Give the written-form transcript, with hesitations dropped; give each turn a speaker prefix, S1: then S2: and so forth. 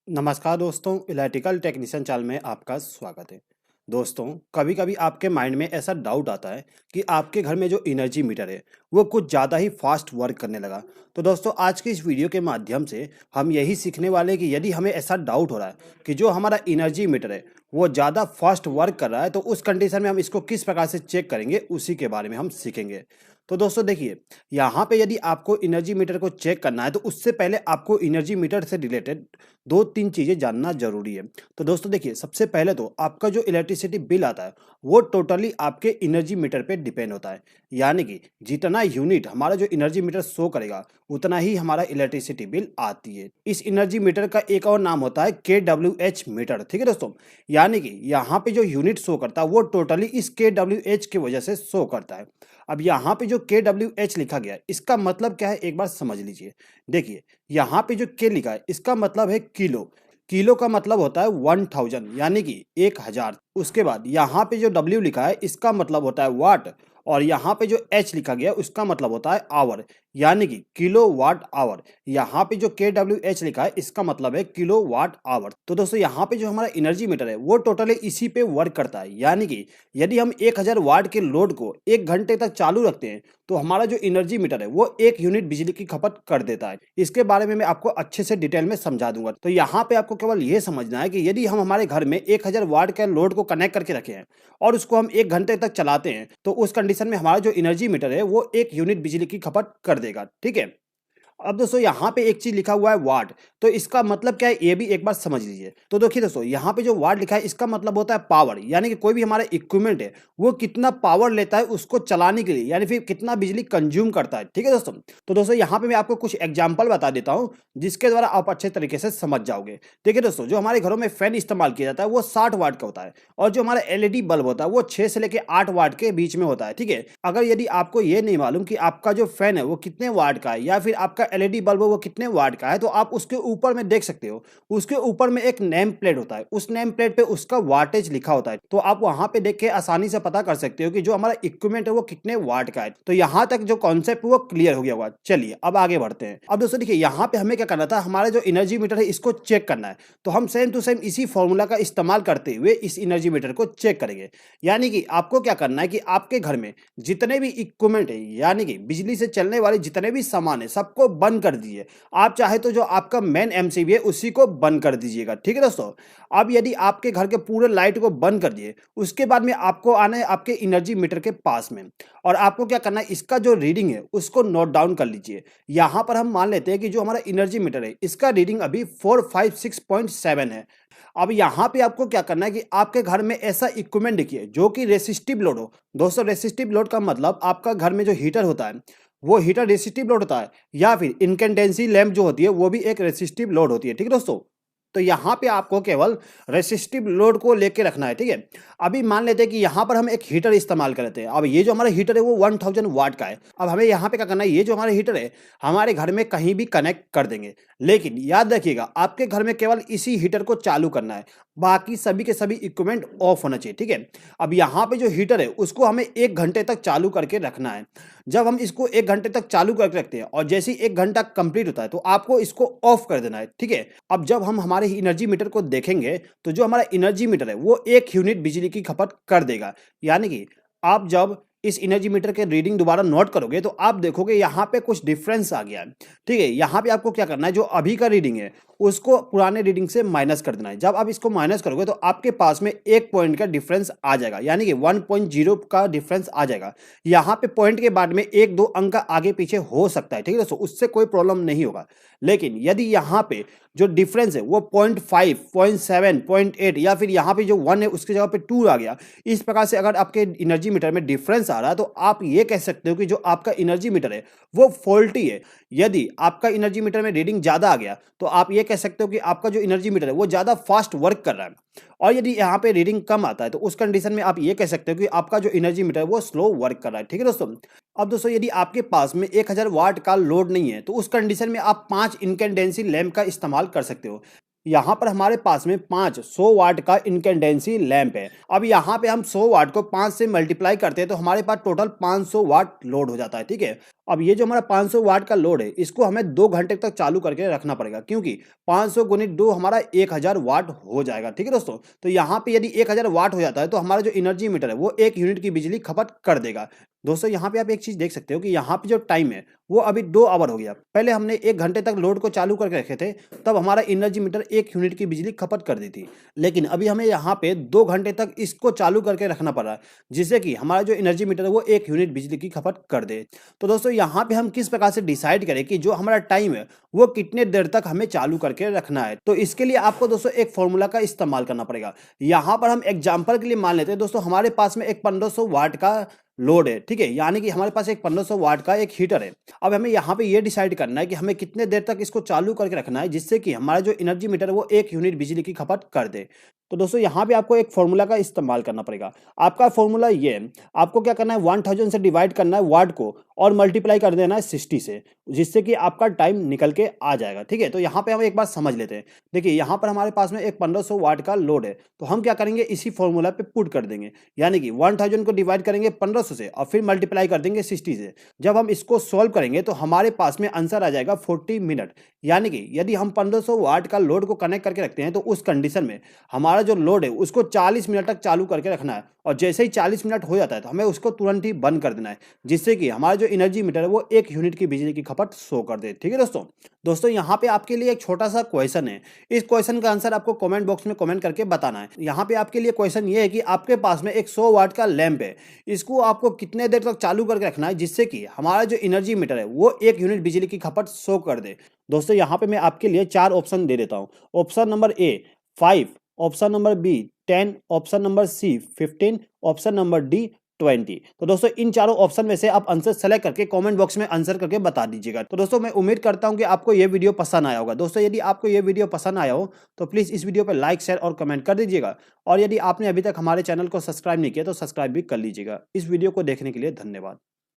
S1: नमस्कार दोस्तों, electrical technician channel में आपका स्वागत है। दोस्तों, कभी-कभी आपके माइंड में ऐसा डाउट आता है कि आपके घर में जो एनर्जी मीटर है, वो कुछ ज़्यादा ही फास्ट वर्क करने लगा। तो दोस्तों, आज की इस वीडियो के माध्यम से हम यही सीखने वाले हैं कि यदि हमें ऐसा डाउट हो रहा है कि जो हमारा एनर्जी मीटर है, वो ज़्यादा फास्ट वर्क कर रहा है, तो उस कंडीशन में हम इसको किस प्रकार से चेक करेंगे, उसी के बारे में हम सीखेंगे। तो दोस्तों देखिए, यहाँ पे यदि आपको एनर्जी मीटर को चेक करना है, तो उससे पहले आपको एनर्जी मीटर से रिलेटेड 2-3 चीज़ें जानना ज़रूरी है। तो दोस्तों देखिए, सबसे पहले तो आपका जो इलेक्ट्रिसिटी बिल आता है, वो टोटली आपके एनर्जी मीटर पे डिपेंड होता है। यानी कि जितना यूनिट हमारा जो एनर्जी मीटर शो करेगा, उतना ही हमारा इलेक्ट्रिसिटी बिल आती है। इस एनर्जी मीटर का एक और नाम होता है केडब्ल्यूएच मीटर, ठीक है दोस्तों? यानी कि यहाँ पे जो यूनिट शो करता है, वो टोटली इस केडब्ल्यूएच की वजह से शो करता है। अब यहाँ पे जो केडब्ल्यूएच लिखा गया है, इसका मतलब क्या है, एक बार समझ लीजिए। देखिए, यहाँ पे जो के लिखा है, इसका मतलब है किलो। किलो का मतलब होता है 1000, यानी कि 1000। उसके बाद यहाँ पे जो डब्ल्यू लिखा है, इसका मतलब होता है वाट। और यहाँ पे जो एच लिखा गया है, उसका मतलब होता है आवर, यानी कि किलो वाट आवर। यहाँ पे जो के डब्ल्यू एच लिखा है, इसका मतलब है किलो वाट आवर। तो दोस्तों, यहाँ पे जो हमारा एनर्जी मीटर है, वो टोटली इसी पे वर्क करता है। यानी कि यदि हम 1000 वाट के लोड को 1 घंटे तक चालू रखते हैं, तो हमारा जो एनर्जी मीटर है, वो 1 यूनिट बिजली की खपत कर देता है। इसके बारे में मैं आपको अच्छे से डिटेल में समझा दूंगा। तो यहाँ पे आपको केवल ये समझना है कि यदि हम हमारे घर में 1000 वाट के लोड को कनेक्ट करके रखे हैं और उसको हम 1 घंटे तक चलाते हैं, तो उस कंडीशन में हमारा जो एनर्जी मीटर है, वो 1 यूनिट बिजली की खपत कर देगा। ठीक है। अब दोस्तों, यहाँ पे एक चीज लिखा हुआ है वाट। तो इसका मतलब क्या है, ये भी एक बार समझ लीजिए। तो देखिए दोस्तों, यहाँ पे जो वाट लिखा है, इसका मतलब होता है पावर। यानी कि कोई भी हमारा इक्विपमेंट है, वो कितना पावर लेता है उसको चलाने के लिए, यानी फिर कितना बिजली कंज्यूम करता है। ठीक है दोस्तों। तो दोस्तों, यहाँ पे मैं आपको कुछ एग्जाम्पल बता देता हूँ, जिसके द्वारा आप अच्छे तरीके से समझ जाओगे। देखिए दोस्तों, जो हमारे घरों में फैन इस्तेमाल किया जाता है, वो 60 वाट का होता है। और जो हमारा एलईडी बल्ब होता है, वो 6 से लेकर 8 वाट के बीच में होता है। ठीक है। अगर यदि आपको ये नहीं मालूम कि आपका जो फैन है, वो कितने वाट का है, या फिर आपका एलईडी बल्ब है, वो कितने वाट का है, तो आप उसके ऊपर में देख सकते हो। उसके ऊपर में एक नेम प्लेट होता है, उस नेम प्लेट पे उसका वाटेज लिखा होता है। तो आप वहां पे देख के आसानी से पता कर सकते हो कि जो हमारा इक्विपमेंट है, वो कितने वाट का है। तो यहाँ तक जो कॉन्सेप्ट वो क्लियर हो गया होगा। चलिए अब आगे बढ़ते हैं। अब दोस्तों देखिए, यहाँ पे हमें क्या करना था, हमारा जो एनर्जी मीटर है, इसको चेक करना है। तो हम सेम टू सेम इसी फॉर्मूला का इस्तेमाल करते हुए इस एनर्जी मीटर को चेक करेंगे। यानी कि आपको क्या करना है कि आपके घर में जितने भी इक्विपमेंट है, यानी कि बिजली से चलने वाले जितने भी सामान है, सबको बंद कर दीजिए। आप चाहे तो जो आपका मेन एमसीबी है, उसी को बंद कर दीजिएगा। ठीक है दोस्तों। अब यदि आपके घर के पूरे लाइट को बंद कर दिए, उसके बाद में आपको आना है आपके एनर्जी मीटर के पास में। और आपको क्या करना है, इसका जो रीडिंग है, उसको नोट डाउन कर लीजिए। यहां पर हम मान लेते हैं कि जो हमारा एनर्जी मीटर है, इसका रीडिंग अभी 456.7 है। अब यहाँ पे आपको क्या करना है कि आपके घर में ऐसा इक्विपमेंट देखिए जो कि रेसिस्टिव लोड हो। दोस्तों, रेसिस्टिव लोड का मतलब आपका घर में जो हीटर होता है, वो हीटर रेसिस्टिव लोड होता है, या फिर इनकैंडेंसी लैंप जो होती है, वो भी एक रेसिस्टिव लोड होती है। ठीक है दोस्तों। तो यहाँ पे आपको केवल रेसिस्टिव लोड को लेके रखना है। ठीक है। अभी मान लेते हैं कि यहाँ पर हम एक हीटर इस्तेमाल कर लेते हैं। अब ये जो हमारा हीटर है, वो 1000 वाट का है। अब हमें यहाँ पे क्या करना है, ये जो हमारा हीटर है, हमारे घर में कहीं भी कनेक्ट कर देंगे। लेकिन याद रखिएगा, आपके घर में केवल इसी हीटर को चालू करना है, बाकी सभी के सभी इक्विपमेंट ऑफ होना चाहिए। ठीक है। अब यहाँ पे जो हीटर है, उसको हमें 1 घंटे तक चालू करके रखना है। जब हम इसको 1 घंटे तक चालू करके रखते हैं और जैसे ही 1 घंटा कंप्लीट होता है, तो आपको इसको ऑफ कर देना है। ठीक है। अब जब हम हमारे एनर्जी मीटर को देखेंगे, तो जो हमारा एनर्जी मीटर है, वो 1 यूनिट बिजली की खपत कर देगा। यानी कि आप जब इस एनर्जी मीटर के रीडिंग दोबारा नोट करोगे, तो आप देखोगे यहाँ पे कुछ डिफरेंस आ गया है। ठीक है। यहाँ पे आपको क्या करना है, जो अभी का रीडिंग है, उसको पुराने रीडिंग से माइनस कर देना है। जब आप इसको माइनस करोगे, तो आपके पास में 1 पॉइंट का डिफरेंस आ जाएगा, यानी कि 1.0 का डिफरेंस आ जाएगा। यहाँ पे पॉइंट के बाद में 1-2 अंक का आगे पीछे हो सकता है। ठीक है दोस्तों, उससे कोई प्रॉब्लम नहीं होगा। लेकिन यदि यहाँ पे जो डिफरेंस है, वो 0.5, 0.7, 0.8, या फिर यहाँ पे जो 1 है, उसकी जगह पे 2 आ गया, इस प्रकार से अगर आपके एनर्जी मीटर में डिफरेंस आ रहा है, तो आप ये कह सकते हो कि जो आपका एनर्जी मीटर है, वो फॉल्टी है। यदि आपका एनर्जी मीटर में रीडिंग ज्यादा आ गया, तो आप ये कह सकते हो कि आपका जो एनर्जी मीटर है, वो ज्यादा फास्ट वर्क कर रहा है। और यदि यहाँ पे रीडिंग कम आता है, तो उस कंडीशन में आप ये कह सकते हो कि आपका जो एनर्जी मीटर है, वो स्लो वर्क कर रहा है। ठीक है दोस्तों। अब दोस्तों, यदि आपके पास में 1000 वाट का लोड नहीं है, तो उस कंडीशन में आप 5 इनकैंडेंसी लैंप का इस्तेमाल कर सकते हो। यहाँ पर हमारे पास में 5 100 वाट का इनकैंडेंसी लैंप है। अब यहाँ पे हम 100 वाट को 5 से मल्टीप्लाई करते हैं, तो हमारे पास टोटल 500 वाट लोड हो जाता है। ठीक है। अब ये जो हमारा 500 वाट का लोड है इसको हमें 2 घंटे तक चालू करके रखना पड़ेगा, क्योंकि 500 गुणित 2 हमारा 1000 वाट हो जाएगा। ठीक है दोस्तों, तो यहाँ पे यदि 1000 वाट हो जाता है तो हमारा जो एनर्जी मीटर है वो 1 यूनिट की बिजली खपत कर देगा। दोस्तों यहाँ पे आप एक चीज देख सकते हो कि यहाँ पे जो टाइम है वो अभी 2 आवर हो गया। पहले हमने 1 घंटे तक लोड को चालू करके रखे थे, तब हमारा एनर्जी मीटर 1 यूनिट की बिजली खपत कर दी थी। लेकिन अभी हमें यहाँ पे 2 घंटे तक इसको चालू करके रखना पड़ रहा है, जिससे कि हमारा जो एनर्जी मीटर है वो 1 यूनिट बिजली की खपत कर दे। तो दोस्तों यहाँ पे हम किस प्रकार से डिसाइड करें कि जो हमारा टाइम है वो कितने देर तक हमें चालू करके रखना है, तो इसके लिए आपको दोस्तों एक फॉर्मूला का इस्तेमाल करना पड़ेगा। यहाँ पर हम एग्जाम्पल के लिए मान लेते हैं दोस्तों, हमारे पास में एक 1500 वाट का लोड है। ठीक है, यानी कि हमारे पास एक 1500 वाट का एक हीटर है। अब हमें यहाँ पे ये डिसाइड करना है कि हमें कितने देर तक इसको चालू करके रखना है, जिससे कि हमारा जो एनर्जी मीटर है वो 1 यूनिट बिजली की खपत कर दे। तो दोस्तों यहाँ पे आपको एक फॉर्मूला का इस्तेमाल करना पड़ेगा। आपका फॉर्मूला ये है, आपको क्या करना है 1000 से डिवाइड करना है वाट को और मल्टीप्लाई कर देना है 60 से, जिससे कि आपका टाइम निकल के आ जाएगा। ठीक है, तो यहाँ पे हम एक बात समझ लेते हैं। देखिए यहाँ पर हमारे पास में एक 1500 वाट का लोड है, तो हम क्या करेंगे इसी फॉर्मूला पे पुट कर देंगे, यानी कि 1000 को डिवाइड करेंगे 1500 से और फिर मल्टीप्लाई कर देंगे 60 से। जब हम इसको सॉल्व करेंगे तो हमारे पास में आंसर आ जाएगा 40 मिनट। यानी कि यदि हम 1500 वाट का लोड को कनेक्ट करके रखते हैं तो उस कंडीशन में हमारा जो लोड है उसको 40 मिनट तक चालू करके रखना है, और जैसे ही 40 मिनट हो जाता है तो हमें उसको तुरंत ही बंद कर देना है, जिससे कि हमारा जो एनर्जी मीटर है वो 1 यूनिट की बिजली की खपत शो कर दे। ठीक है दोस्तों यहाँ पे आपके लिए एक छोटा सा क्वेश्चन है। इस क्वेश्चन का आंसर आपको कमेंट बॉक्स में कमेंट करके बताना है। यहाँ पे आपके लिए क्वेश्चन ये है कि आपके पास में एक 100 वाट का लैंप है, इसको आपको कितने देर तक चालू करके रखना है जिससे कि हमारा जो एनर्जी मीटर है वो 1 यूनिट बिजली की खपत शो कर दे। दोस्तों यहाँ पे मैं आपके लिए 4 ऑप्शन दे देता हूँ। Option number A 5, option number B 10, option number C 15, option number D 20। तो दोस्तों इन चारों ऑप्शन में से आप आंसर सेलेक्ट करके कमेंट बॉक्स में आंसर करके बता दीजिएगा। तो दोस्तों मैं उम्मीद करता हूं कि आपको ये वीडियो पसंद आया होगा। दोस्तों यदि आपको ये वीडियो पसंद आया हो तो प्लीज़ इस वीडियो पर लाइक शेयर और कमेंट कर दीजिएगा, और यदि आपने अभी तक हमारे चैनल को सब्सक्राइब नहीं किया तो सब्सक्राइब भी कर लीजिएगा। इस वीडियो को देखने के लिए धन्यवाद।